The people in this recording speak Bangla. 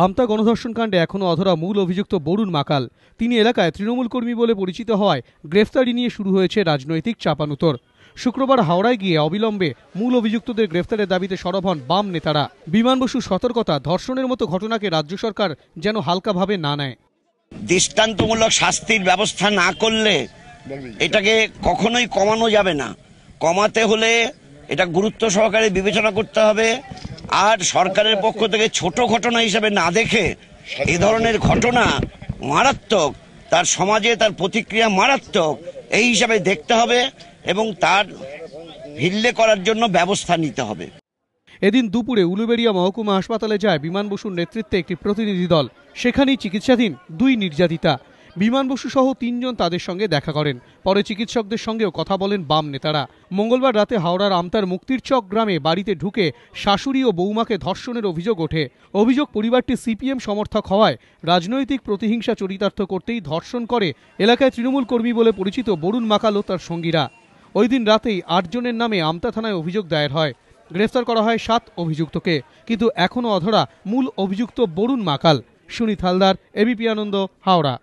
আমতা গণধর্ষণ কাণ্ডে এখনও অধরা মূল অভিযুক্ত বরুণ মাকাল। তিনি এলাকায় তৃণমূল কর্মী বলে পরিচিত হওয়ায় গ্রেফতারি নিয়ে শুরু হয়েছে রাজনৈতিক চাপানুতর। শুক্রবার হাওড়ায় গিয়ে অবিলম্বে মূল অভিযুক্তদের গ্রেফতারের দাবিতে সরব হন বাম নেতারা। বিমান বসুর সতর্কতা, ধর্ষণের মতো ঘটনাকে রাজ্য সরকার যেন হালকাভাবে না নেয়। দৃষ্টান্তমূলক শাস্তির ব্যবস্থা না করলে এটাকে কখনোই কমানো যাবে না। কমাতে হলে এটা গুরুত্ব সহকারে বিবেচনা করতে হবে। আর সরকারের পক্ষ থেকে ছোট ঘটনা হিসেবে না দেখে এই ধরনের ঘটনা মারাত্মক, তার সমাজে তার প্রতিক্রিয়া মারাত্মক এই হিসাবে দেখতে হবে এবং তার হিল্লে করার জন্য ব্যবস্থা নিতে হবে। এদিন দুপুরে উলুবেড়িয়া মহকুমা হাসপাতালে যায় বিমান বসুর নেতৃত্বে একটি প্রতিনিধি দল। সেখানেই চিকিৎসাধীন দুই নির্যাতিতা। বিমান বসু সহ ৩ জন তাদের সঙ্গে দেখা করেন। পরে চিকিৎসকদের সঙ্গেও কথা বলেন বাম নেতারা। মঙ্গলবার রাতে হাওড়ার আমতার মুক্তিরচক গ্রামে বাড়িতে ঢুকে শাশুড়ি ও বৌমাকে ধর্ষণের অভিযোগ ওঠে। অভিযোগ, পরিবারটি সিপিএম সমর্থক হওয়ায় রাজনৈতিক প্রতিহিংসা চরিতার্থ করতেই ধর্ষণ করে এলাকায় তৃণমূল কর্মী বলে পরিচিত বরুণ মাকাল ও তার সঙ্গীরা। ওই দিন রাতেই ৮ জনের নামে আমতা থানায় অভিযোগ দায়ের হয়। গ্রেফতার করা হয় ৭ অভিযুক্তকে, কিন্তু এখনও অধরা মূল অভিযুক্ত বরুণ মাকাল। সুনীত হালদার, এবিপি আনন্দ, হাওড়া।